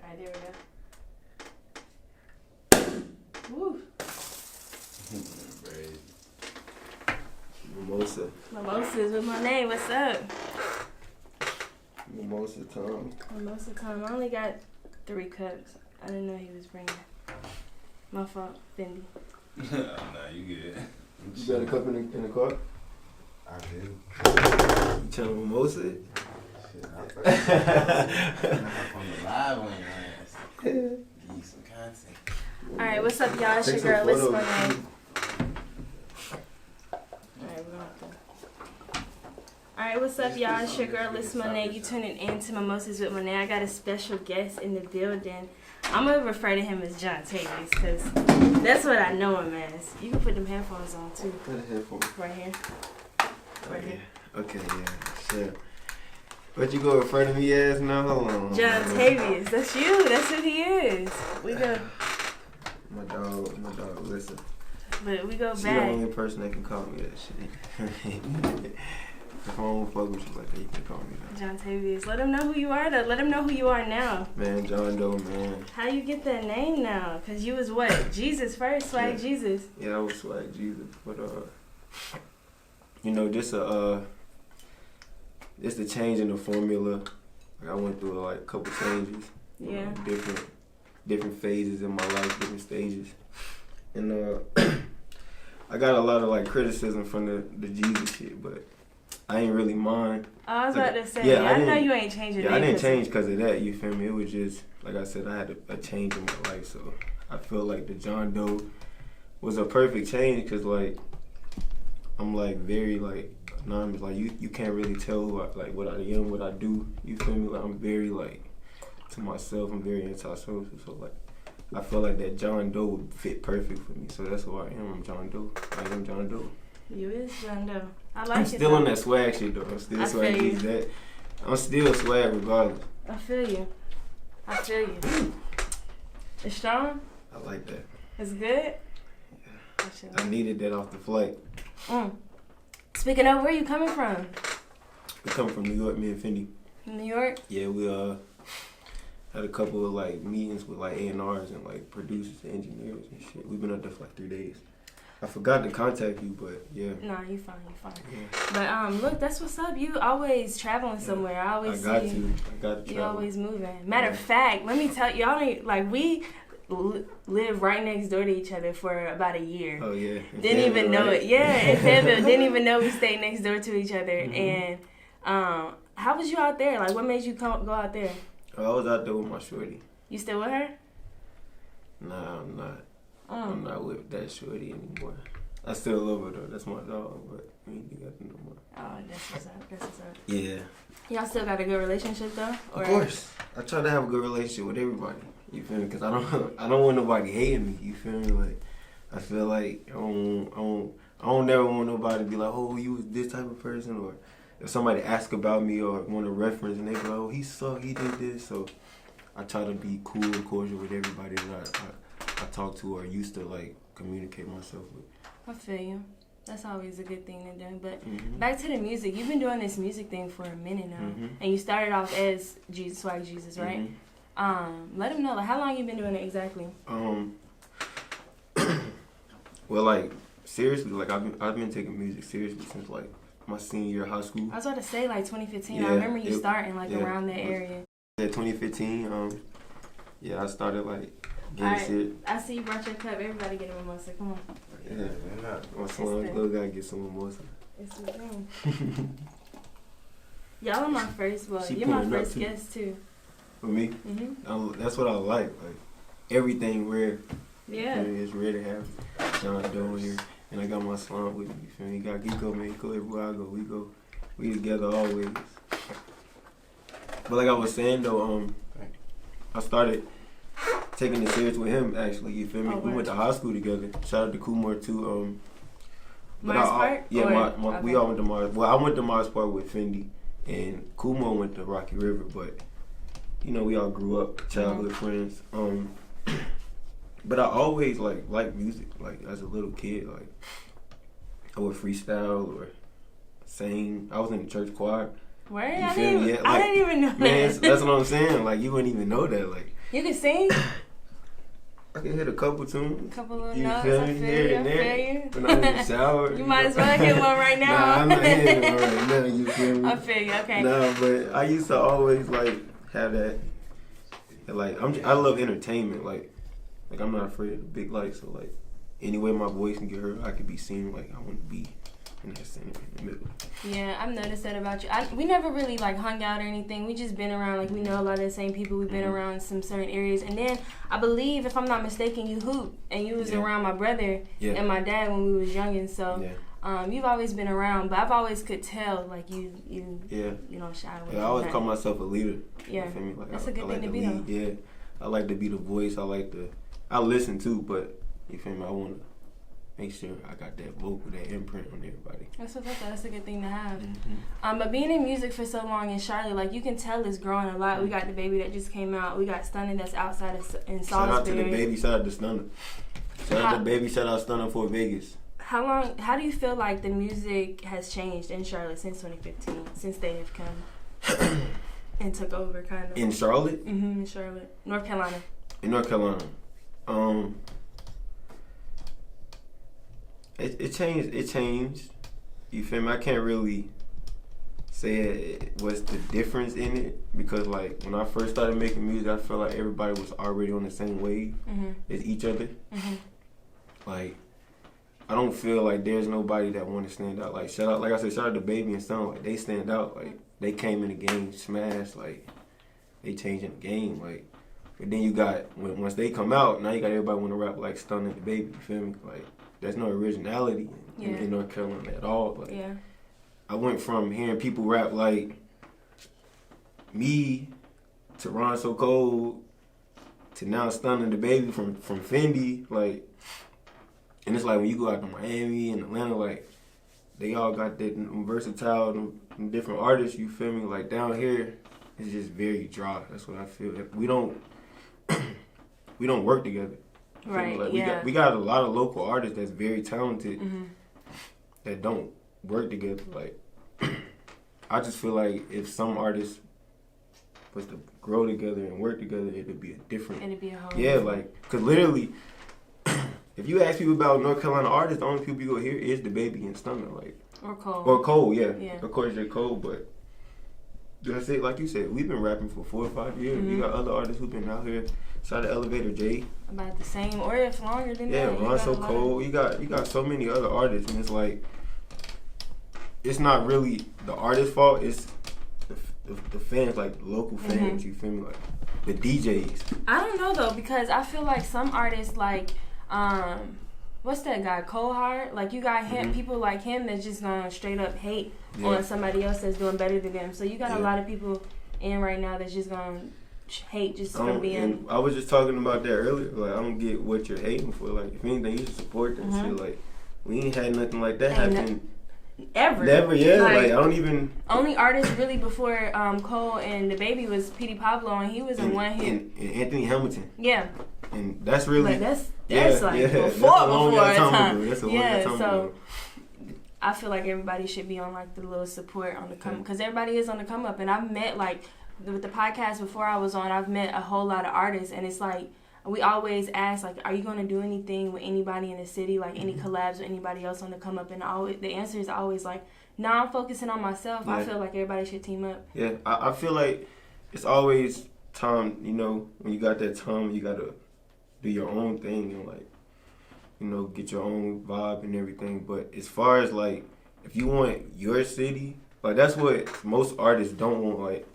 Alright, there we go. Woo. Mimosas with Monet. What's up? Mimosa time. Mimosa time. I only got 3 cups. I didn't know he was bringing. My fault, Fendi. Nah, you good. You got a cup in the car? I do. You trying to mimosa it? Shit, I'm from the live on your ass. Give you some content. Alright, what's up, y'all? It's your girl, Miss Monet. Alright, what's up, y'all? It's your girl, Miss Monet. You tuning in to Mimosas with Monet. I got a special guest in the building. I'm going to refer to him as JonDoe because that's what I know him as. You can put them headphones on, too. Put the headphones. Right here. Right here. Okay, yeah, sure. What you gonna refer to me as now? Hold on. JonDoe. That's you. That's who he is. We go. My dog, listen. But we go She back. the only person that can call me that shit. If I don't fuck with you like that, you can call me that. JonDoe. Let him know who you are, though. Let him know who you are now. Man, JonDoe, man. How you get that name now? Because you was what? Jesus first? Swag Yeah. Jesus. Yeah, I was Swag Jesus. But, you know, this the change in the formula. Like, I went through like a couple changes. You Yeah. know, different phases in my life, different stages. And I got a lot of like criticism from the Jesus shit, but I ain't really mind. I was about to say, Yeah, I know you ain't changing Yeah, I didn't change because of that, you feel me? It was just, like I said, I had a change in my life, so I feel like the JonDoe was a perfect change because, like, I'm, like, very, like, anonymous. Like, you can't really tell who I, like, what I am, what I do, you feel me? Like, I'm very, like, to myself, I'm very antisocial, so, like, I feel like that JonDoe would fit perfect for me, so that's who I am. I'm JonDoe. I am JonDoe. You is JonDoe. I like it. I'm still on that swag shit though. I'm still swag you. that. I'm still swag regardless. I feel you. It's strong? I like that. It's good? Yeah. I needed that off the flight. Speaking of, where you coming from? We come from New York, me and Fendi. New York? Yeah, we had a couple of like meetings with like A&Rs and like producers and engineers and shit. We've been up there for like 3 days. I forgot to contact you, but yeah. Nah, you fine. Yeah. But look, that's what's up. You always traveling somewhere. I always I got see to travel. you always moving. Matter of fact, let me tell y'all, like we lived right next door to each other for about a year. Oh yeah. Didn't even know it. Yeah, in Fayetteville. Didn't even know we stayed next door to each other. And how was you out there? Like, what made you go out there? I was out there with my shorty. You still with her? Nah, I'm not. I'm not with that shorty anymore. I still love her though. That's my dog, but we ain't together no more. Oh, that's what's up. Yeah. Y'all still got a good relationship though? Or? Of course. I try to have a good relationship with everybody. You feel me? Because I don't want nobody hating me. You feel me? Like, I feel like I don't never want nobody to be like, oh, you was this type of person, or if somebody ask about me or want a reference and they be like, oh, he sucked, he did this. So I try to be cool and cordial with everybody that I talk to or used to like communicate myself with. I feel you. That's always a good thing to do. But back to the music. You've been doing this music thing for a minute now, and you started off as Swag Jesus, right? Let them know, like, how long you been doing it exactly? Well, like, seriously, like I've been taking music seriously since like my senior year of high school. I was about to say like 2015. Yeah, I remember you starting like around that area. Yeah, 2015. Yeah, I started like getting serious. I see you brought your cup. Everybody get a mimosa. Come on. Yeah, my son little guy get some mimosa. It's the thing. Y'all are my first. Well, you're my first guest too. For me, that's what I like. Like everything rare. Yeah. It's rare to have JonDoe here, and I got my slime with me. You feel me? Got Geeko, man. Geeko everywhere I go. We together always. But like I was saying though, I started taking it serious with him actually. You feel me? We went to high school together. Shout out to Kumar too. Mars Park? Yeah, we all went to Mars. Well, I went to Mars Park with Fendi, and Kumar went to Rocky River. But you know, we all grew up, childhood friends. But I always like music. Like as a little kid, like I would freestyle or sing. I was in the church choir. Where? I didn't even know that. Man, that's what I'm saying. Like you wouldn't even know that. Like You can sing? I can hit a couple tunes. A couple little You notes. feel I me? feel Here you. I and feel there. you. When I'm in the shower. You might as well hit one right now. Nah, I'm not hitting one right now. You feel me? I feel you. Okay. Nah, but I used to always like have that. Like I love entertainment. Like I'm not afraid of the big lights. So like any way my voice can get heard, I could be seen. Like I want to be in that center, in the middle. Yeah, I've noticed that about you. We never really like hung out or anything. We just been around. Like we know a lot of the same people. We've been around some certain areas. And then I believe, if I'm not mistaken, you hoop and you was around my brother and my dad when we was youngin'. So you've always been around. But I've always could tell like you don't shy away. Yeah, I always call myself a leader. Yeah, you feel me? Like, that's a good I thing like to be lead. though. Yeah, I like to be the voice. I listen too, but you feel me? I want to make sure I got that vocal, that imprint on everybody. That's what's up. That's a good thing to have. Mm-hmm. But being in music for so long in Charlotte, like you can tell it's growing a lot. We got the baby that just came out. We got Stunning that's outside in Salisbury. Shout out to the baby. Shout out to Stunner. Shout out to baby. Shout out Stunner for Vegas. How do you feel like the music has changed in Charlotte since 2015? Since they have come and took over, kind of. In Charlotte? In Charlotte, North Carolina. In North Carolina. It changed. It changed. You feel me? I can't really say what's the difference in it because, like, when I first started making music, I felt like everybody was already on the same wave as each other. Like, I don't feel like there's nobody that want to stand out. Like, shout out to Baby and Son. Like, they stand out. Like, they came in the game, smashed. Like, they changing the game. Like, but then you got once they come out, now you got everybody want to rap like Stunning the Baby. You feel me? Like, there's no originality in North Carolina at all. Like, I went from hearing people rap like me to Ron So Cold to now Stunning the Baby from Fendi. Like, and it's like when you go out to Miami and Atlanta, like, they all got that versatile and different artists. You feel me? Like, down here, it's just very dry. That's what I feel. We don't work together. Right. Like, we got a lot of local artists that's very talented that don't work together. Like, I just feel like if some artists was to grow together and work together, it'd be a different. It'd be a whole. Yeah, like, cause literally, if you ask people about North Carolina artists, the only people you go hear is the Baby and Stunner, like. Or Cole. Or Cole, yeah. Of course, they're Cole, but that's it. Like you said, we've been rapping for 4 or 5 years. You got other artists who've been out here. Shout out to Elevator J. About the same, or if longer than that. Yeah, Ron So Cold. You got so many other artists, and it's like, it's not really the artist's fault. It's the fans, like the local fans. You feel me? Like the DJs. I don't know though, because I feel like some artists like what's that guy, Cole Hart? Like, you got him, people like him that's just gonna straight up hate on somebody else that's doing better than them. So you got a lot of people in right now that's just gonna hate just from being. And I was just talking about that earlier. Like, I don't get what you're hating for. Like, if anything, you should support that shit. Like, we ain't had nothing like that happen. Ever. Never, yeah. Like, I don't even. Only artist really before Cole and the Baby was Petey Pablo, and he was in one hit. And Anthony Hamilton. Yeah. And that's really. Like, that's like before a time. That's a long time ago. I feel like everybody should be on like the little support on the come, because everybody is on the come up. And I've met, like, with the podcast before I was on, I've met a whole lot of artists, and it's like, we always ask, like, are you going to do anything with anybody in the city, like any collabs with anybody else on the come up? And the answer is always like, no, I'm focusing on myself. I feel like everybody should team up. Yeah, I feel like it's always time, you know, when you got that time, you got to do your own thing and, like, you know, get your own vibe and everything. But as far as, like, if you want your city, like, that's what most artists don't want. Like,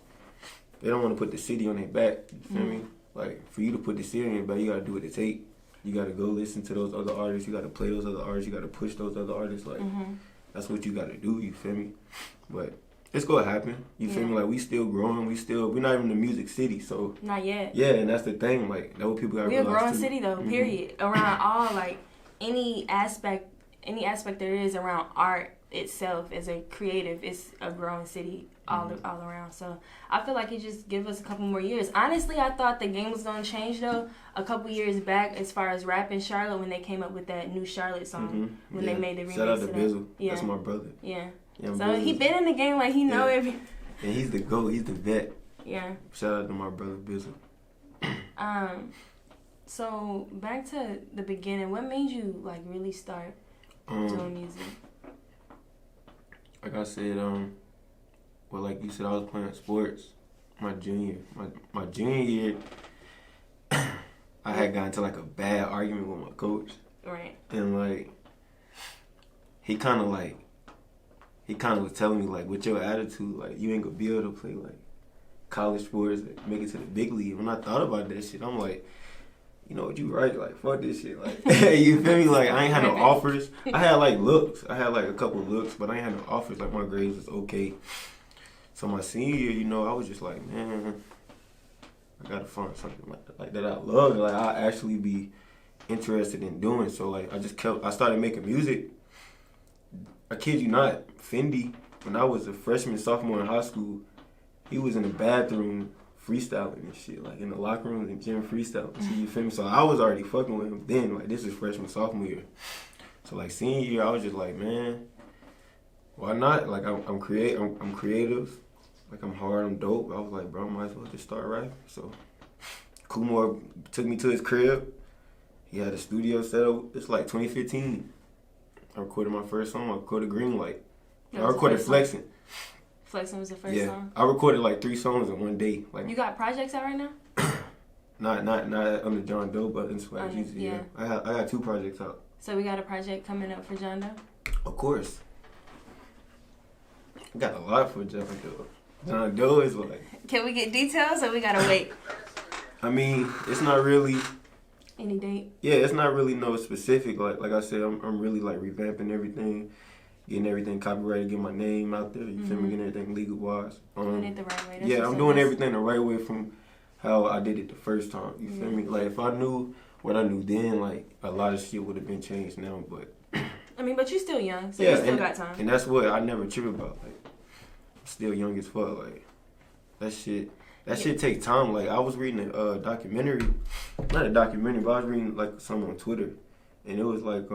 they don't want to put the city on their back. You feel me? Like, for you to put the city on your back, you got to do what it take. You got to go listen to those other artists. You got to play those other artists. You got to push those other artists. Like, that's what you got to do. You feel me? But it's going to happen. You feel me? Like, we still growing. We're not even the music city, so. Not yet. Yeah, and that's the thing. Like, that's what people got to realize. We're a growing city, though, period. Around all, like, any aspect there is around art itself as a creative, it's a growing city all around. So I feel like it just give us a couple more years. Honestly, I thought the game was gonna change though a couple years back as far as rap in Charlotte when they came up with that new Charlotte song when they made the remix. Shout out to Bizzle. That's my brother. Yeah so he been in the game, like, he know every. And he's the GOAT. He's the vet. Yeah. Shout out to my brother Bizzle. So back to the beginning. What made you like really start doing music? Like I said, well, like you said, I was playing sports my junior year. I had gotten into like a bad argument with my coach. Right. And like he kind of was telling me like, with your attitude, like you ain't gonna be able to play like college sports, like, make it to the big league. When I thought about that shit, I'm like, you know what, you right, like fuck this shit, like you feel me? Like I ain't had no offers. I had like looks, I had like a couple looks, but I ain't had no offers. Like my grades was okay. So my senior year, you know, I was just like, man, I gotta find something like that I love, like I actually be interested in doing. So like I started making music. I kid you not, Fendi, when I was a freshman, sophomore in high school, he was in the bathroom freestyling and shit, like in the locker room and gym freestyling. So you feel me? So I was already fucking with him then. Like this is freshman, sophomore year. So like senior year, I was just like, man, why not? Like I'm creative. Like I'm hard, I'm dope. I was like, bro, I might as well just start rapping. So Kumar took me to his crib. He had a studio set up. It's like 2015. I recorded my first song. I recorded Green Light. I recorded Flexing. Flexing was the first song? I recorded like 3 songs in one day. Like you got projects out right now? not under JonDoe, but in Swag Music. Yeah. I got 2 projects out. So we got a project coming up for JonDoe? Of course. I got a lot for JonDoe. JonDoe is like... Can we get details or we gotta wait? I mean, it's not really... Any date? Yeah, it's not really no specific. Like I said, I'm really like revamping everything, getting everything copyrighted, getting my name out there. You feel me? Getting everything legal wise. Doing it the right way. Yeah, I'm doing everything the right way from how I did it the first time. You feel me? Like if I knew what I knew then, like a lot of shit would have been changed now. But I mean, but you're still young, so you still got time. And that's what I never trip about. Like I'm still young as fuck. Like that shit. That shit takes time. Like I was reading a documentary, not a documentary, but I was reading like something on Twitter, and it was like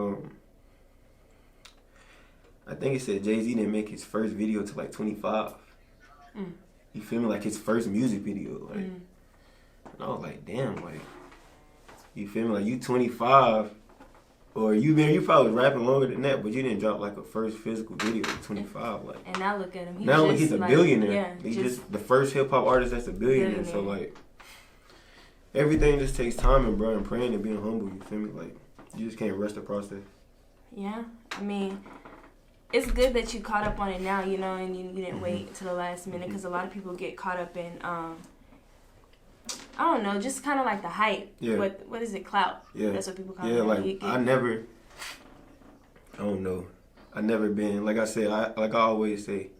I think it said Jay-Z didn't make his first video till like 25. You feel me? Like his first music video, like, and I was like, damn, like, you feel me? Like you 25. Or you probably was rapping longer than that, but you didn't drop like a first physical video at 25. Like, and now look at him. Now he's a billionaire. Yeah, he's just the first hip hop artist that's a billionaire. So like, everything just takes time and bro and praying and being humble. You feel me? Like, you just can't rush the process. Yeah, I mean, it's good that you caught up on it now, you know, and you didn't wait till the last minute because a lot of people get caught up in I don't know, just kind of like the hype. Yeah. What is it, clout? Yeah. That's what people call it. Yeah, like I don't know. I never been, like I said, I always say,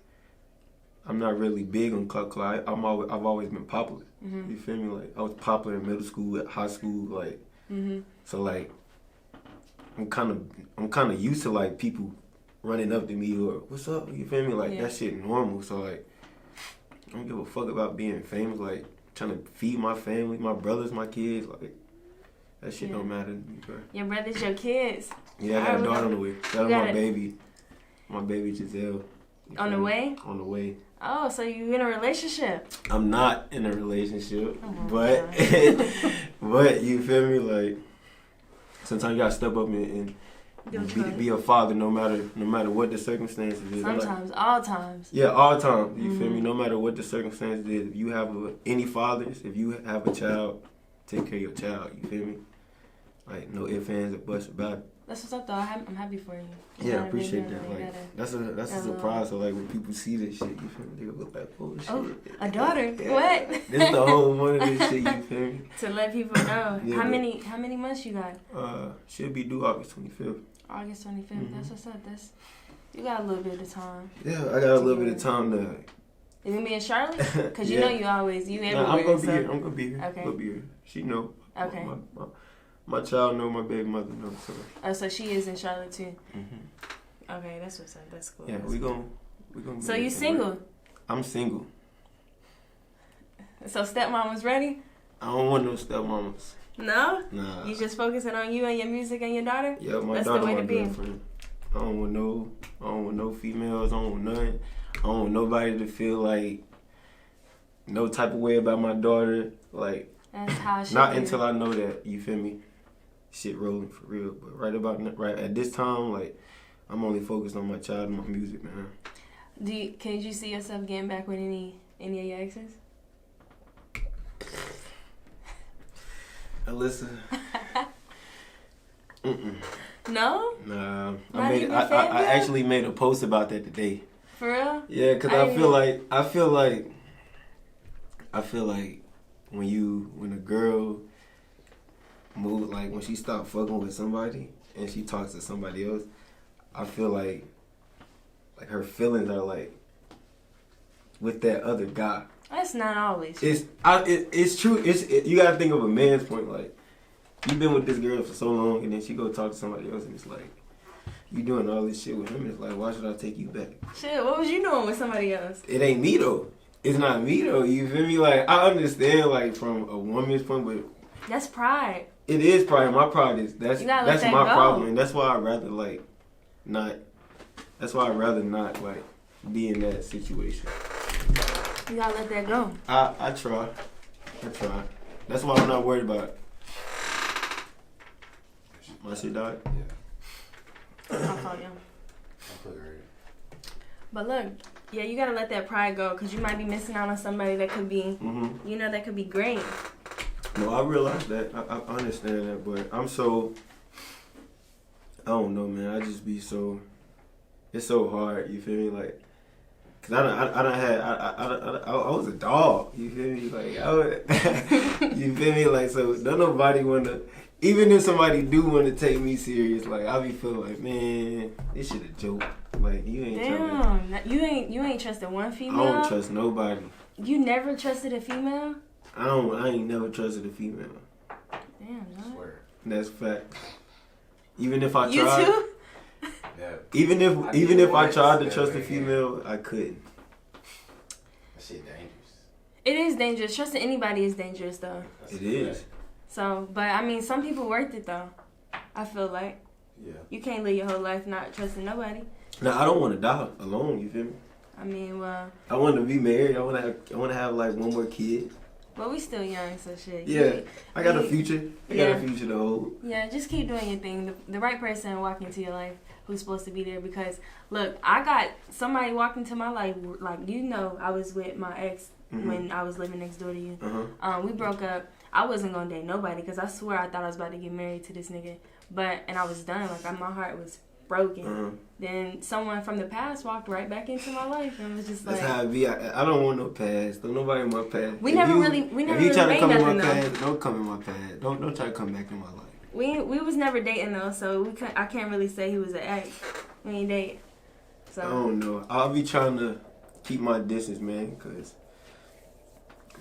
I'm not really big on clout. I've always been popular. You feel me? Like I was popular in middle school, at high school, like so like I'm kind of used to like people running up to me or what's up? You feel me? Like that shit normal. So like I don't give a fuck about being famous. Like trying to feed my family, my brothers, my kids, like that shit don't matter to me, bro. Your brothers, your kids. Yeah, I got a daughter on the way. Shout out my baby Giselle. On the way? On the way. Oh, so you in a relationship? I'm not in a relationship, but but you feel me? Like sometimes you gotta step up and be a father, no matter what the circumstances is. Sometimes, all times. Yeah, all times. You feel me? No matter what the circumstances is. If you have any fathers, if you have a child, take care of your child. You feel me? Like no ifs, ands, or buts about it. That's what's up, though. I'm happy for you. Yeah, I appreciate that. Like that's a surprise. So like when people see this shit, you feel me? They go look like, oh shit. Oh, a daughter? Yeah. What? This is the whole one of this shit. You feel me? To let people know. Yeah, how many months you got? Should be due August 25th. August 25th. That's what's up. You got a little bit of time. Yeah, I got a little bit of time to. You gonna be in Charlotte? Cause you know you everywhere. I'm gonna be here. I'm gonna be here. Okay. I'm gonna be here. She know. Okay. My child know. My baby mother know. So. Oh, so she is in Charlotte too. Okay, that's what's up. That's cool. Yeah, we gonna. So you single? I'm single. So stepmom was ready? I don't want no stepmamas. No? Nah. You just focusing on you and your music and your daughter? Yeah, my daughter my girlfriend. I don't want no females. I don't want nothing. I don't want nobody to feel like no type of way about my daughter. Like That's how it should Not be. until I know that, you feel me, shit rolling for real. But right at this time, like, I'm only focused on my child and my music, man. Can you see yourself getting back with any of your exes? Alyssa. No? Nah. Not even I Fat Girl? actually made a post about that today. For real? Yeah, because I feel like when a girl move, like when she stop fucking with somebody and she talks to somebody else, I feel like her feelings are like with that other guy. That's not always. It's true. You gotta think of a man's point. Like, you've been with this girl for so long, and then she go talk to somebody else, and it's like, you doing all this shit with him. It's like, why should I take you back? Shit, what was you doing with somebody else? It ain't me though. It's not me though. You feel me? Like, I understand like from a woman's point, but That's pride. it is pride. My pride is that's You gotta let that my go. problem, and that's why I'd rather like not. That's why I'd rather not like be in that situation. You gotta let that go. I try. That's why I'm not worried about it. My shit died. Yeah. I'll call you. I put her in. But look, yeah, you gotta let that pride go because you might be missing out on somebody that could be, that could be great. No, I realize that. I understand that, but I don't know, man. I just be so. It's so hard. You feel me? Like, cause I was a dog. You feel me? Like, you feel me? Like, so don't nobody wanna. Even if somebody do want to take me serious, like I be feeling like, man, this shit a joke. Like you ain't. Damn, you ain't trusted one female. I don't trust nobody. You never trusted a female. I ain't never trusted a female. Damn, no. Swear. That's fact. Even if I You tried. too? Yeah. Even if I tried to trust a Yeah. female, I couldn't. That shit dangerous. It is dangerous. Trusting anybody is dangerous, though. It is. So, but I mean, some people worth it though. I feel like Yeah. you can't live your whole life not trusting nobody. Now I don't want to die alone. You feel me? I mean, well, I want to be married. I want to have like one more kid. we still young, so shit. Yeah, I got a future. I got a future to hold. Yeah, just keep doing your thing. The right person walk into your life who's supposed to be there. Because look, I got somebody walk into my life. Like I was with my ex when I was living next door to you. We broke up. I wasn't gonna date nobody because I swear I thought I was about to get married to this nigga. And I was done. Like my heart was broken. Then someone from the past walked right back into my life and was just like, that's how it be. I don't want no past. Don't nobody in my past. We never really If you try to made come in my nothing, though. past, don't come in my past. Don't try to come back in my life. We was never dating though, so I can't really say he was an ex. We ain't date. So I don't know. I'll be trying to keep my distance, man, because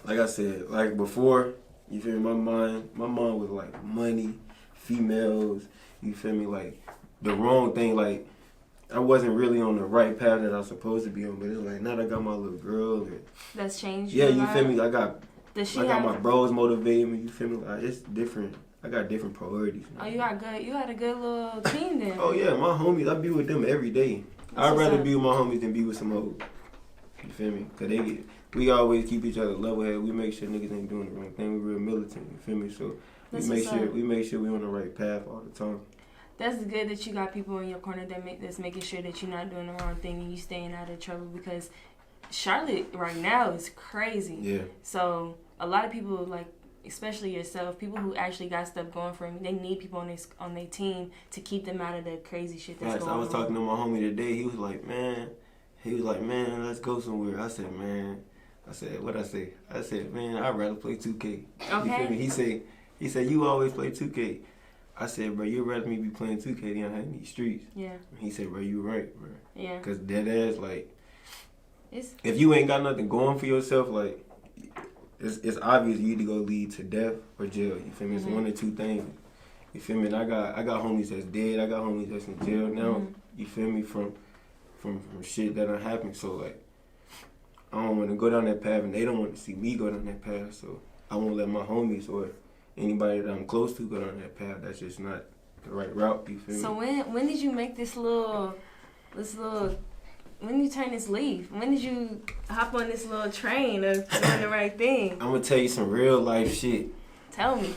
like I said, like before, you feel me? My mind was like money, females, you feel me? Like the wrong thing, like I wasn't really on the right path that I was supposed to be on, but it's like now that I got my little girl. And, that's changed. yeah, your you life? feel me? I got have my bros motivating me, you feel me? Like it's different. I got different priorities. Oh, you had a good little team then. Oh yeah, my homies, I be with them every day. I'd rather be with my homies than be with some hoes. You feel me? Cause we always keep each other level headed. We make sure niggas ain't doing the wrong thing. We real militant. You feel me? So we make sure we on the right path all the time. That's good that you got people in your corner that's making sure that you're not doing the wrong thing and you staying out of trouble, because Charlotte right now is crazy. Yeah. So a lot of people, like especially yourself, people who actually got stuff going for them, they need people on their team to keep them out of the crazy shit that's going on. I was talking to my homie today. He was like, man, let's go somewhere. I said, man. What I say? I said, man, I'd rather play 2K. Okay. You feel me? He said, you always play 2K. I said, bro, you'd rather me be playing 2K than I in these streets. Yeah. He said, bro, you right, bro. Yeah. Because dead ass, like, if you ain't got nothing going for yourself, like, it's obvious you either go lead to death or jail. You feel me? It's one or two things. You feel me? And I got homies that's dead. I got homies that's in jail now. You feel me? From shit that done happened. So, like, I don't want to go down that path, and they don't want to see me go down that path. So I won't let my homies or anybody that I'm close to go down that path. That's just not the right route. You feel me? So when did you make this little? When did you turn this leaf? When did you hop on this little train of doing the right thing? I'm gonna tell you some real life shit. Tell me.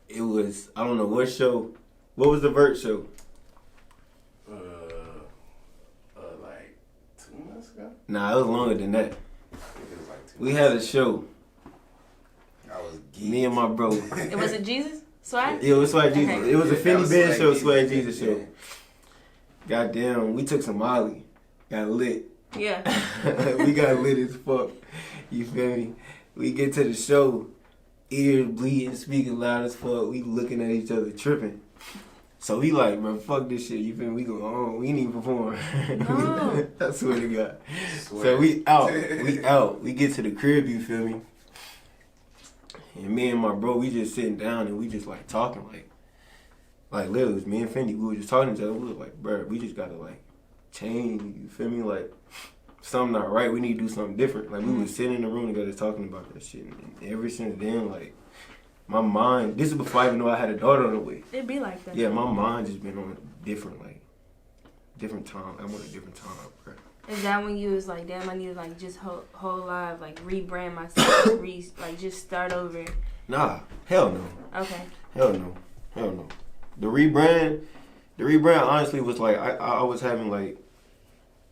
It was, I don't know what show. What was the Vert show? Like 2 months ago. Nah, it was longer than that. I think it was like 2 We months had a show. I was geeked. Me and my bro. It was a Jesus? Swag? Yeah, it was Swag Jesus. Okay. It was a That Fendi was Band Swag show, Jesus. Swag Jesus show. Yeah. Goddamn, we took some Molly. Got lit. Yeah. We got lit as fuck. You feel me? We get to the show, ears bleeding, speaking loud as fuck. We looking at each other tripping. So we like, bro, fuck this shit. You feel me? We go, oh, we need to perform. No. I swear to God. Swear. So we out. We out. We get to the crib, you feel me? And me and my bro, we just sitting down and we just like talking like literally, it was me and Fendi. We were just talking to each other. We were like, bro, we just gotta like change. You feel me? Like something not right. We need to do something different. Like we was sitting in the room together talking about that shit. And ever since then, like my mind. This is before I even know I had a daughter on the way. It'd be like that. Yeah, my mind just been on different time. I'm on a different time, bro. Is that when you was like, damn, I need to like just whole life, like rebrand myself, like just start over? Nah, hell no. Okay. Hell no. The rebrand honestly was like I was having like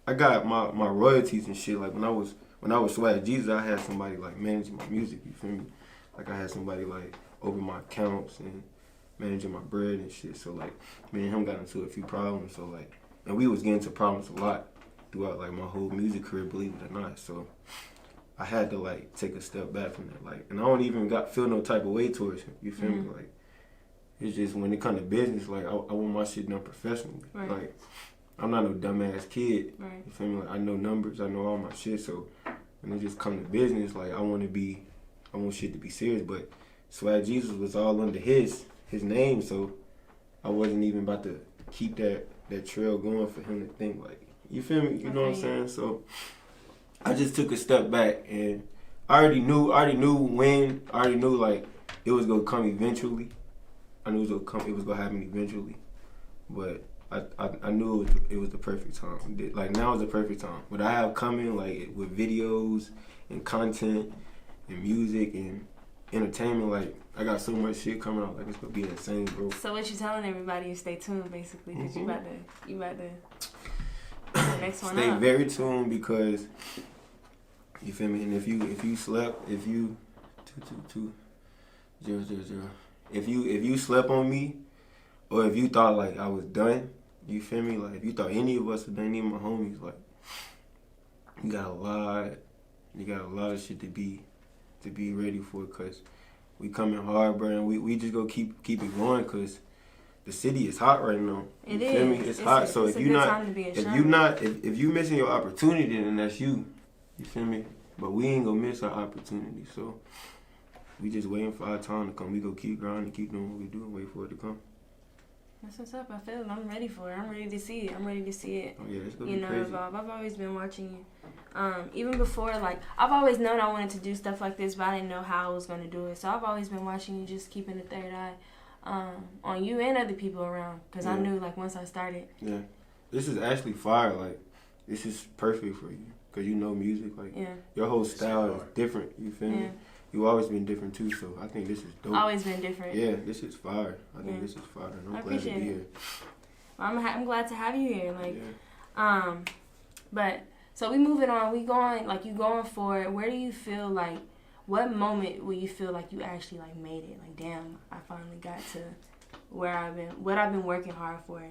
I got my royalties and shit. Like when I was Swag Jesus, I had somebody like managing my music. You feel me? Like I had somebody like open my accounts and managing my bread and shit. So like me and him got into a few problems. So like, and we was getting into problems a lot throughout like my whole music career, believe it or not. So I had to like take a step back from that. Like, and I don't even feel no type of way towards him. You feel me? Like, it's just when it comes to business, like I want my shit done professionally. Right. Like, I'm not no dumbass kid. Right. You feel me? Like I know numbers, I know all my shit. So when it just come to business, like I want shit to be serious. But Swag Jesus was all under his name, so I wasn't even about to keep that trail going for him to think like, you feel me? You know what I'm saying? So I just took a step back, and I already knew like it was gonna come eventually. I knew it was gonna happen eventually, but I knew it was the perfect time. Like now is the perfect time. What I have coming, like with videos and content and music and entertainment, like I got so much shit coming out. Like it's gonna be insane, bro. So what you telling everybody is stay tuned, basically, because you about to the next one Stay up. very tuned because you feel me. And if you slept, if you 222 if you slept on me, or if you thought like I was done, you feel me. Like if you thought any of us were done, any of my homies, like you got a lot of shit to be ready for, cause we coming hard, bro. And we just go keep it going, cause the city is hot right now. You feel me? It's hot. So if you missing your opportunity, then that's you. You feel me? But we ain't gonna miss our opportunity. So we just waiting for our time to come. We go keep grinding, keep doing what we do, and wait for it to come. That's what's up. I feel it. I'm ready for it. I'm ready to see it. Oh yeah, it's gonna be crazy. Evolve. I've always been watching you. Even before, like, I've always known I wanted to do stuff like this, but I didn't know how I was going to do it. So I've always been watching you, just keeping a third eye on you and other people around. Because I knew, like, once I started. Yeah. This is actually fire. Like, this is perfect for you. Because you know music. Like, your whole style is different. You feel me? You've always been different, too. So I think this is dope. Always been different. Yeah, this is fire. I think this is fire. And I'm glad to be here. I'm glad to have you here. Like, but... So we moving on. We going, like, you going for it. Where do you feel like, what moment will you feel like you actually like made it? Like, damn, I finally got to what I've been working hard for.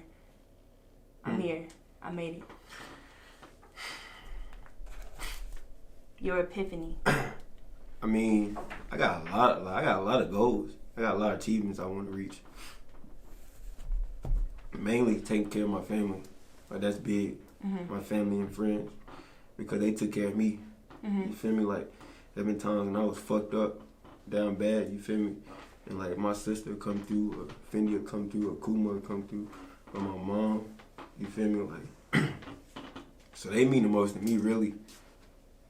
I'm here. I made it. Your epiphany. I mean, I got a lot of goals. I got a lot of achievements I want to reach. Mainly taking care of my family. Like, that's big. My family and friends. Because they took care of me. You feel me? Like, there been times when I was fucked up, down bad, you feel me? And like my sister come through, or Fendi will come through, or Kuma will come through, or my mom, you feel me? Like, so they mean the most to me, really.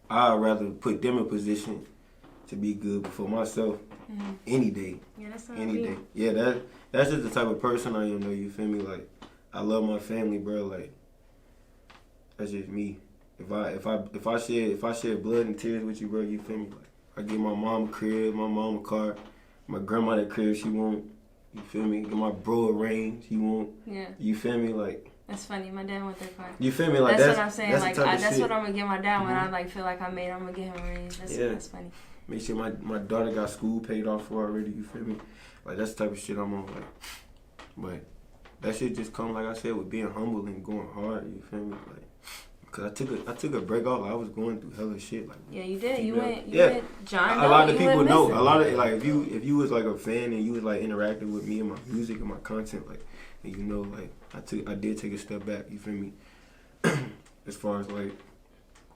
I'd rather put them in position to be good before myself any day. Yeah, that's any day. Yeah, that's just the type of person I am, though, you feel me? Like, I love my family, bro. Like, that's just me. If I shed blood and tears with you, bro, you feel me? Like, I get my mom a crib, my mom a car, my grandma that crib she want. You feel me? Get my bro a range, he want. Yeah. You feel me? Like. That's funny. My dad want that car. You feel me? Like that's what I'm saying. Like that's shit. what I'm gonna get my dad when I like feel like I made. I'm gonna get him a range. That's funny. Make sure my daughter got school paid off for already. You feel me? Like that's the type of shit I'm on. Like, but that shit just come like I said with being humble and going hard. You feel me? Like, cause I took a break off. I was going through hella shit. Like yeah, you did. You went JonDoe. A lot of people know. A lot of like if you was like a fan and you was like interacting with me and my music and my content, like, and you know, like I did take a step back. You feel me? As far as like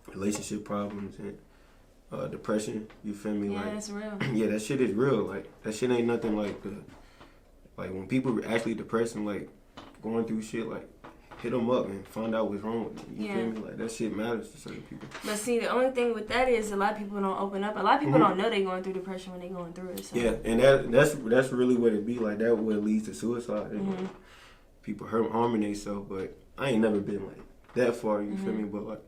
relationship problems and depression. You feel me? Yeah, like, that's real. Yeah, that shit is real. Like that shit ain't nothing like like when people are actually depressed and like going through shit, like hit them up and find out what's wrong with them. You feel me? Like that shit matters to certain people. But see, the only thing with that is a lot of people don't open up. A lot of people don't know they going through depression when they going through it. So. Yeah, and that's really what it be. Like that what leads to suicide. And people harming themselves. But I ain't never been like that far. You feel me? But like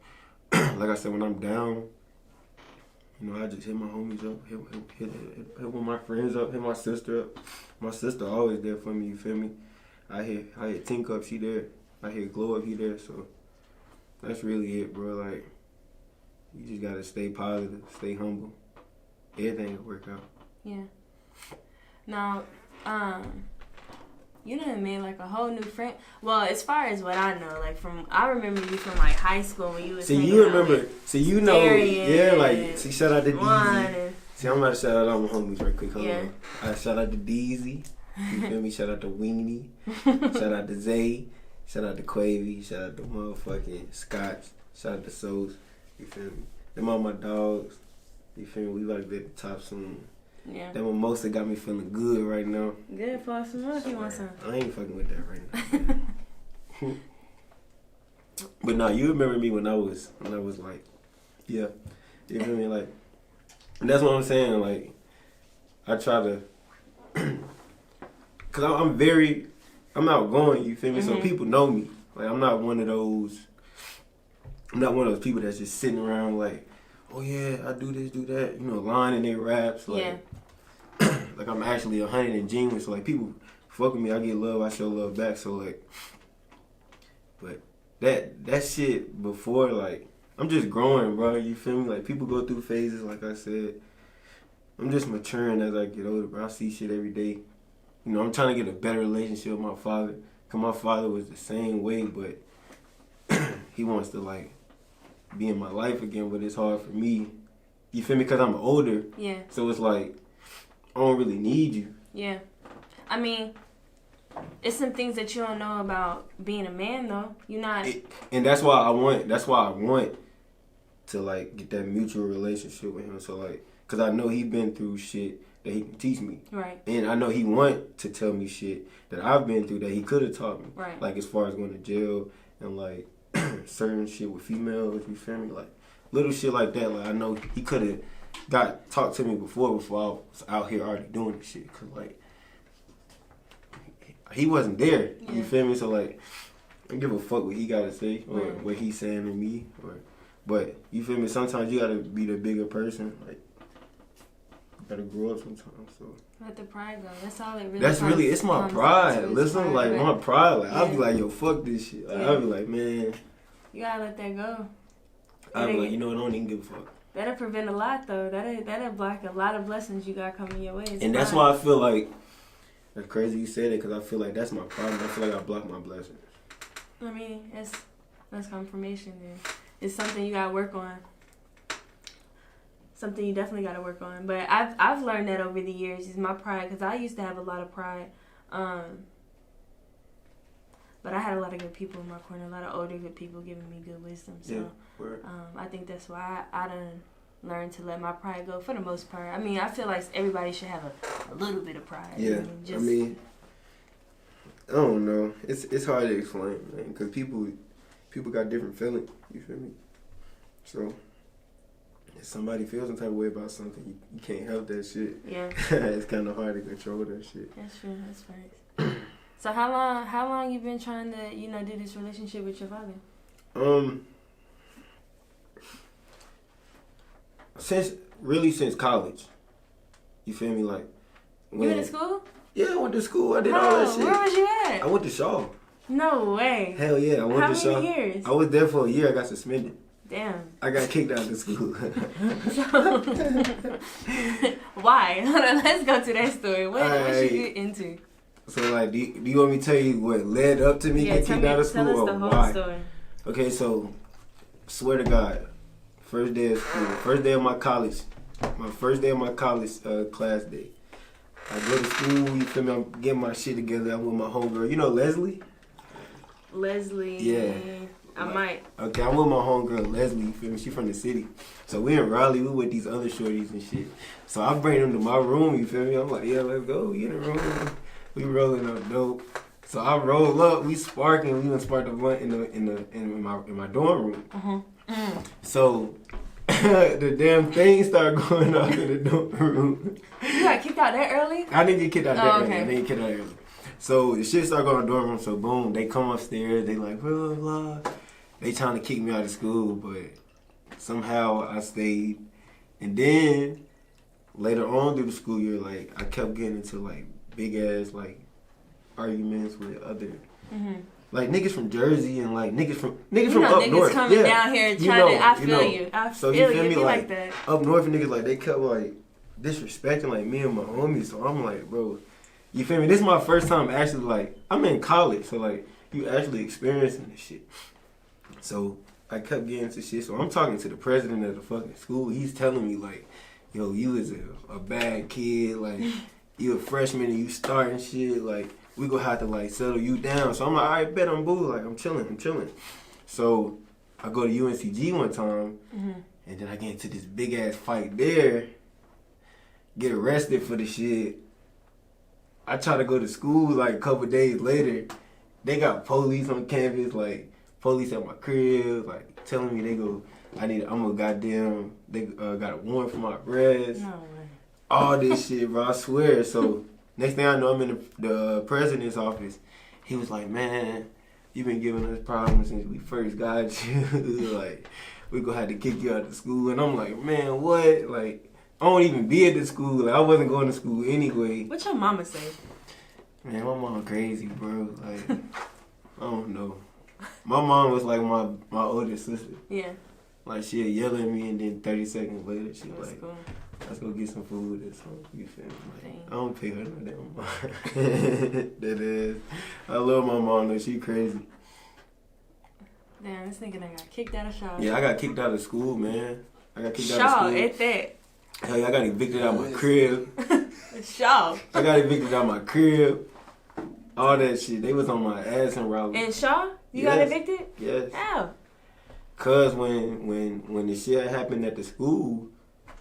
like I said, when I'm down, you know, I just hit my homies up, hit one of my friends up, hit my sister up. My sister always there for me. You feel me? I hit Tink up, she there. I hear Glow up, he there, so that's really it, bro. Like, you just gotta stay positive, stay humble. Everything will work out. Yeah. Now, you done made like a whole new friend. Well, as far as what I know, like I remember you from like high school when you was. See, you remember? See, you know? Yeah, like shout out to Deezy. See, I'm about to shout out all my homies right quick. Hold on. I shout out to Deezy. You feel me? Shout out to Weenie. Shout out to Zay. Shout out to Quavy, shout out to motherfucking Scotch, shout out to Souls, you feel me? Them all my dogs, you feel me? We about to be at the top soon. Yeah. That Mimosa got me feeling good right now. Good for some more if you want some. I ain't fucking with that right now. But nah, you remember me when I was like, yeah, you feel me? Like, and that's what I'm saying, like, I try to, cause I'm outgoing, you feel me? So people know me. Like I'm not one of those people that's just sitting around like, oh yeah, I do this, do that, you know, lying in their raps. Like, like I'm actually 100 and genuine. So like people fuck with me, I get love, I show love back. So like, but that shit before, like, I'm just growing, bro. You feel me? Like people go through phases, like I said. I'm just maturing as I get older, bro. I see shit every day. You know, I'm trying to get a better relationship with my father. Because my father was the same way, but he wants to, like, be in my life again, but it's hard for me. You feel me? Because I'm older. Yeah. So it's like, I don't really need you. Yeah. I mean, it's some things that you don't know about being a man, though. You're not... And that's why I want to, like, get that mutual relationship with him. So, like, because I know he been through shit that he can teach me. Right. And I know he want to tell me shit that I've been through that he could have taught me. Right. Like as far as going to jail and like certain shit with females, you feel me? Like little shit like that. Like I know he could have talked to me before I was out here already doing this shit. Cause like he wasn't there. Yeah. You feel me? So like I don't give a fuck what he got to say or what he's saying to me. But you feel me? Sometimes you gotta be the bigger person. Like. Gotta grow up sometimes, so. Let the pride go. That's all it really. That's really, it's my pride. Listen, pride, like right? My pride. Like I'll be like, yo, fuck this shit. Like, I'll be like, man. You gotta let that go. I'll be like, you know, I don't even give a fuck. That'll prevent a lot, though. That'll block a lot of blessings you got coming your way. And that's why I feel like that's crazy you said it, because I feel like that's my problem. I feel like I block my blessings. I mean, that's confirmation. Then it's something you gotta work on. Something you definitely got to work on. But I've learned that over the years is my pride, because I used to have a lot of pride. But I had a lot of good people in my corner, a lot of older good people giving me good wisdom. So I think that's why I done learned to let my pride go for the most part. I mean, I feel like everybody should have a little bit of pride. Yeah, I mean, I don't know. It's hard to explain, man, because people got different feelings. You feel me? So. If somebody feels some type of way about something, you can't help that shit. Yeah. It's kind of hard to control that shit. That's true. That's facts. So how long you been trying to, do this relationship with your father? since college. You feel me? Like, You went to school? Yeah, I went to school. I did all that shit. Where was you at? I went to Shaw. No way. Hell yeah, I went to Shaw. How many years? I was there for a year. I got suspended. Damn. I got kicked out of school. Why? Hold on, let's go to that story. What you get into? So, like, do you want me to tell you what led up to me getting kicked out of school? Tell us the whole why? story. Okay, so, swear to God, first day of school, first day of my college class day. I go to school, you feel me? I'm getting my shit together. I'm with my homegirl. You know Leslie? Leslie. Yeah. I might. Okay, I'm with my homegirl Leslie, you feel me? She from the city. So we in Raleigh, we with these other shorties and shit. So I bring them to my room, you feel me? I'm like, yeah, let's go. We in the room. We rolling up dope. So I roll up, we sparking, we done sparked a blunt in my dorm room. So the damn thing started going off in the dorm room. You got kicked out that early? I didn't get kicked out that early. Okay. I didn't get kicked out early. So the shit started going in the dorm room. So boom, they come upstairs. They like blah blah. They trying to kick me out of school, but somehow I stayed. And then later on through the school year, like I kept getting into like big ass like arguments with other. Like niggas from Jersey and like niggas from up niggas north. coming down here trying to. I feel you. I so feel you feel me? Like that. Up north niggas like they kept like disrespecting like me and my homies. So I'm like, bro, you feel me? This is my first time actually like I'm in college, so like you actually experiencing this shit. So I kept getting into shit. So I'm talking to the president of the fucking school. He's telling me like, yo, you is a bad kid. Like you a freshman and you starting shit. Like we gonna have to like settle you down. So I'm like, all right, bet I'm boo. Like I'm chilling. So I go to UNCG one time, and then I get into this big ass fight there. Get arrested for the shit. I try to go to school like a couple days later. They got police on campus, like police at my crib, like telling me I'm a goddamn, they got a warrant for my arrest. No way. All this shit, bro, I swear. So next thing I know, I'm in the president's office. He was like, man, you been giving us problems since we first got you. Like, we gonna have to kick you out of school. And I'm like, man, what? Like, I don't even be at the school. Like, I wasn't going to school anyway. What your mama say? Man, my mom crazy, bro. Like, I don't know. My mom was like my older sister. Yeah. Like, she'd yell at me, and then 30 seconds later, she'd like, cool. let's go get some food or something. You feel me? Like, Dang. I don't pay her no damn mind. That is. I love my mom, though. She crazy. Damn, this nigga done got kicked out of Shaw. Yeah, I got kicked out of school, man. I got kicked out Shaw, of school. at that. Hell yeah, I got evicted out my crib. Shaw. I got evicted out my crib. All that shit. They was on my ass in Raleigh. And Shaw? You Yes. got evicted? Yes. How? Cause when the shit happened at the school,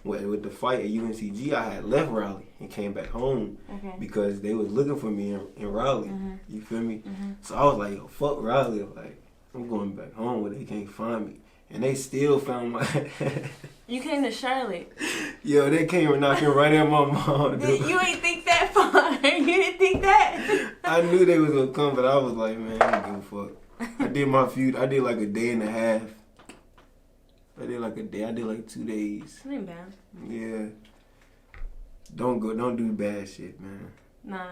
with the fight at UNCG, I had left Raleigh and came back home because they was looking for me in Raleigh. You feel me? So I was like, yo, fuck Raleigh. Like, I'm going back home where they can't find me. And they still found my You came to Charlotte. Yo, they came knocking right at my mom. You ain't think that far. You didn't think that? I knew they was gonna come, but I was like, man, I don't give a fuck. I did like a day and a half. I did like a day. I did like 2 days. It ain't bad. Yeah. Don't do bad shit, man. Nah.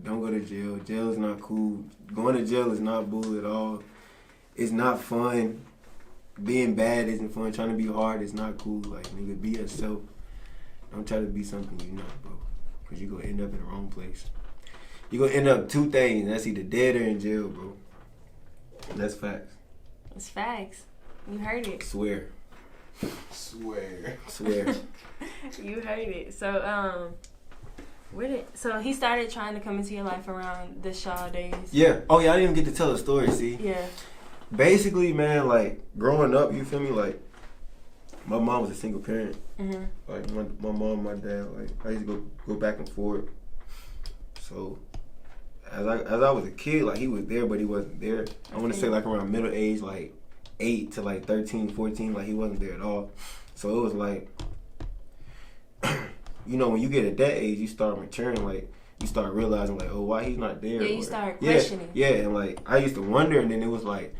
Don't go to jail. Jail is not cool. Going to jail is not bull at all. It's not fun. Being bad isn't fun. Trying to be hard is not cool. Like, nigga, be yourself. Don't try to be something you're not, bro. Because you're going to end up in the wrong place. You're going to end up 2 things. That's either dead or in jail, bro. That's facts. It's facts. You heard it. Swear. Swear. You heard it. So, so he started trying to come into your life around the Shaw days. Yeah. Oh, yeah, I didn't even get to tell the story, see? Yeah. Basically, man, like, growing up, you feel me? Like, my mom was a single parent. Like, my mom, my dad, like, I used to go back and forth. So, as I was a kid, like, he was there, but he wasn't there. I want to say, like, around middle age, like, 8 to, like, 13, 14, like, he wasn't there at all. So, it was, like, you know, when you get at that age, you start maturing, like, you start realizing, like, oh, why he's not there? Yeah, you start questioning. Yeah, and, like, I used to wonder, and then it was, like,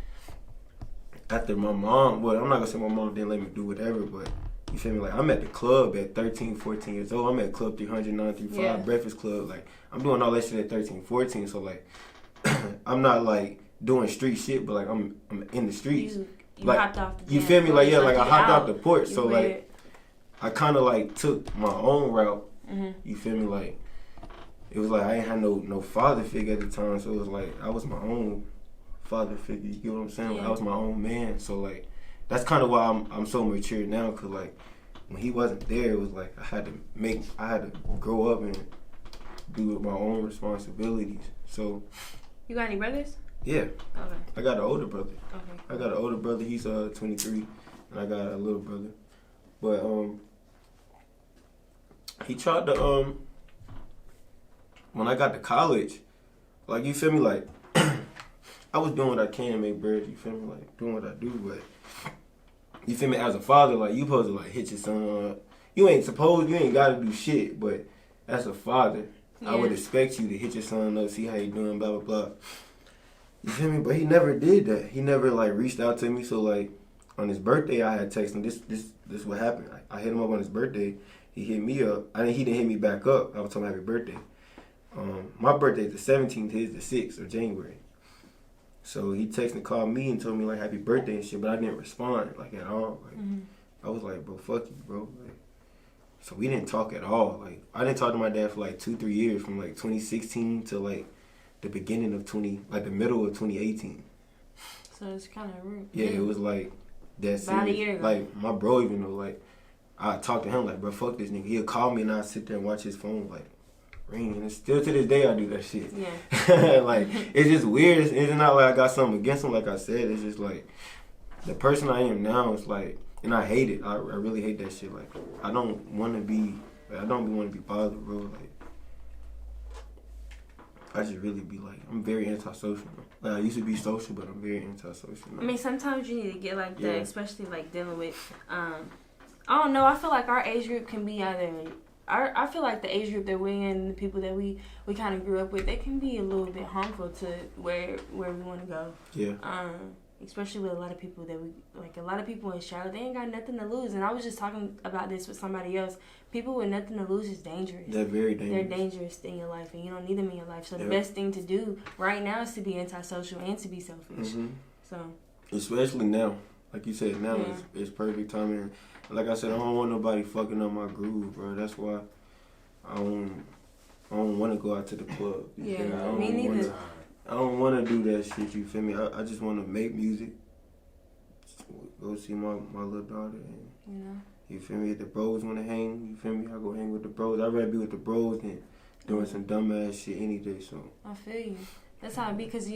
after my mom, well, I'm not going to say my mom didn't let me do whatever, but You feel me? Like, I'm at the club at 13, 14 years old. I'm at Club 300, 935, Yeah. Breakfast Club. Like, I'm doing all that shit at 13, 14. So, like, I'm not, like, doing street shit, but, like, I'm in the streets. You like, hopped off the you feel me? Like, yeah, like, I hopped out. off the porch. You So, weird. like, I kind of, like, took my own route. Mm-hmm. You feel me? Like, it was like I ain't had no father figure at the time. So, it was like I was my own father figure. You get what I'm saying? Like, I was my own man. So, like, that's kind of why I'm so mature now. Because, like, when he wasn't there, it was like I had to grow up and do my own responsibilities. So, You got any brothers? yeah. Okay. I got an older brother. Okay. I got an older brother. He's 23, and I got a little brother. But he tried to when I got to college, like, you feel me, like I was doing what I can to make bread. You feel me, like doing what I do, but you feel me, as a father, like, you supposed to like hit your son up. You ain't gotta do shit, but as a father, I would expect you to hit your son up, see how he doing, blah blah blah. You feel me? But he never did that. He never like reached out to me. So like on his birthday, I had texted him. This what happened. I hit him up on his birthday. He hit me up. He didn't hit me back up. I was telling him happy birthday. My birthday is the 17th. His the 6th of January. So he texted and called me and told me like happy birthday and shit. But I didn't respond like at all. Like, I was like, bro, fuck you, bro. Like, so we didn't talk at all. Like, I didn't talk to my dad for like 2-3 years, from like 2016 to like the beginning of the middle of 2018. So it's kind of rude. Yeah, it was like that serious. About a year ago. Like, my bro even know, like, I talk to him like, bro, fuck this nigga. He'll call me and I'll sit there and watch his phone like ring. And it's still to this day I do that shit. Yeah. Like, it's just weird. It's not like I got something against him, like I said. It's just like the person I am now is like, and I hate it. I really hate that shit. Like, I don't want to be bothered, bro. Like, I just really be like, I'm very antisocial. Like, I used to be social, but I'm very antisocial now. I mean, sometimes you need to get like that, especially like dealing with, I don't know. I feel like our age group can be either. I feel like the age group that we're in, the people that we kind of grew up with, they can be a little bit harmful to where we want to go. Yeah. Especially with a lot of people that a lot of people in Charlotte, they ain't got nothing to lose. And I was just talking about this with somebody else. People with nothing to lose is dangerous. They're very dangerous. They're dangerous in your life, and you don't need them in your life. So the best thing to do right now is to be antisocial and to be selfish. Mm-hmm. So. Especially now. Like you said, now it's perfect timing. Like I said, I don't want nobody fucking up my groove, bro. That's why I don't want to go out to the club. Yeah, me neither. I don't want to do that shit, you feel me? I just want to make music, go see my little daughter, and you feel me? If the bros want to hang, you feel me? I go hang with the bros. I'd rather be with the bros than doing some dumbass shit any day. So I feel you. That's how it be, because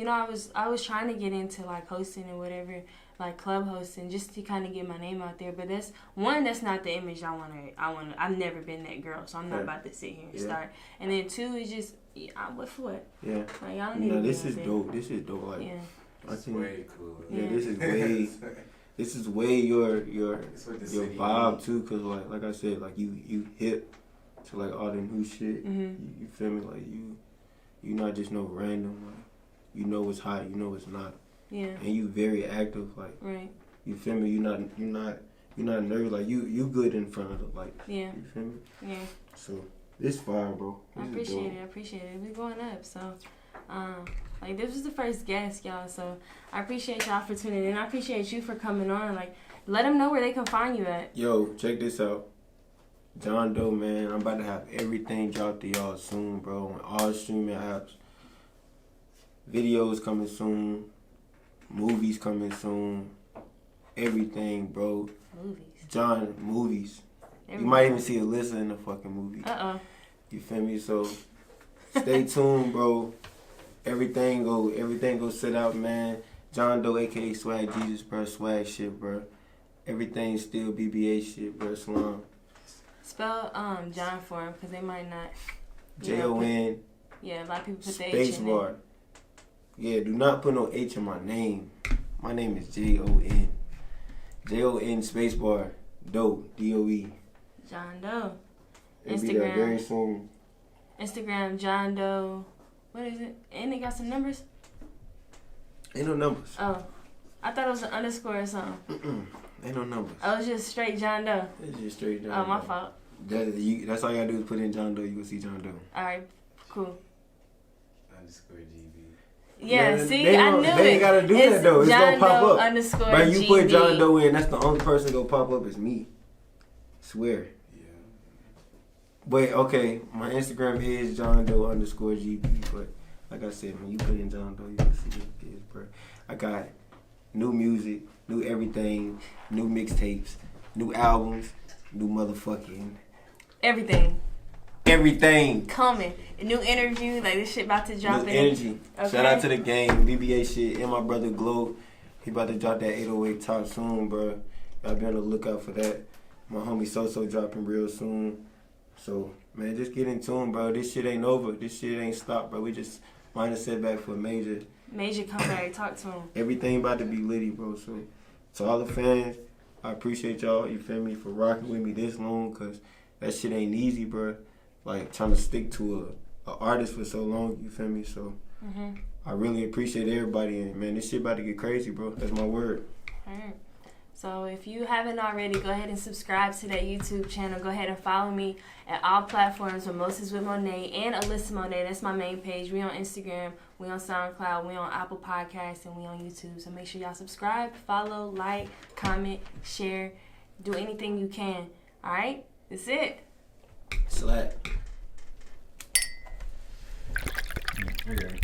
I was trying to get into like hosting and whatever, like club hosting, just to kind of get my name out there. But that's not the image I want to. I've never been that girl, so I'm not about to sit here and start. And then 2 is just what for what? Yeah. Like, I don't need. This is dope. This is dope. Like, It's way cool. Yeah, this is way. This is way your vibe too, cause like I said, like you hip to like all the new shit. You feel me? Like you not just no random. Like, you know what's hot. You know what's not. Yeah. And you very active. Like, right. You feel me? You're not nervous. Like, you good in front of the light. Yeah. You feel me? Yeah. So it's fine, bro. I appreciate it. We're going up. So, like, this was the first guest, y'all. So I appreciate y'all for tuning in. I appreciate you for coming on. Like, let them know where they can find you at. Yo, check this out. JonDoe, man. I'm about to have everything dropped to y'all soon, bro. On all streaming apps. Videos coming soon. Movies coming soon. Everything, bro. Movies. Everything. You might even see Alyssa in the fucking movie. You feel me? So stay tuned, bro. Everything go sit out, man. JonDoe, aka Swag Jesus, bro. Swag shit, bro. Everything still BBA shit, bro. Slum. Spell John for him, because they might not. Jon. Yeah, a lot of people put the H space in bar. it. Yeah, do not put no H in my name. My name is Jon. Jon space bar. Doe. DOE. JonDoe. It'll be there very soon. Instagram JonDoe. What is it? And they got some numbers? Ain't no numbers. Oh. I thought it was an underscore or something. Ain't no numbers. Oh, it's just straight JonDoe. It's just straight JonDoe. Oh, my fault. That's all you gotta do is put in JonDoe. You will see JonDoe. All right, cool. _GB. Yeah, Man, see, they I don't- knew they it. ain't gotta do that, though. It's gonna pop up. _JonDoe_GB. Bro, you put JonDoe in, that's the only person gonna pop up is me. Swear. Yeah. But okay, my Instagram is JonDoe_GB. But like I said, when you put in JonDoe, you can see what it is, bro. I got new music, new everything, new mixtapes, new albums, new motherfucking everything. Coming. A new interview, like this shit about to drop New in. energy. Okay. Shout out to the game, BBA shit, and my brother Glow. He about to drop that 808 top soon, bro. Y'all be on the lookout for that. My homie So dropping real soon. So, man, just get in tune, bro. This shit ain't over. This shit ain't stopped, bro. We just minor setback for major. Major comeback, talk to him. Everything about to be litty, bro. So, to all the fans, I appreciate y'all, you feel me, for rocking with me this long, because that shit ain't easy, bro. Like, trying to stick to a artist for so long, you feel me? So, I really appreciate everybody, and man, this shit about to get crazy, bro. That's my word. All right. So if you haven't already, go ahead and subscribe to that YouTube channel. Go ahead and follow me at all platforms, Mimosas with Monet and Alyssa Monet. That's my main page. We on Instagram, we on SoundCloud, we on Apple Podcasts, and we on YouTube. So make sure y'all subscribe, follow, like, comment, share, do anything you can. All right? That's it. Slap. Okay.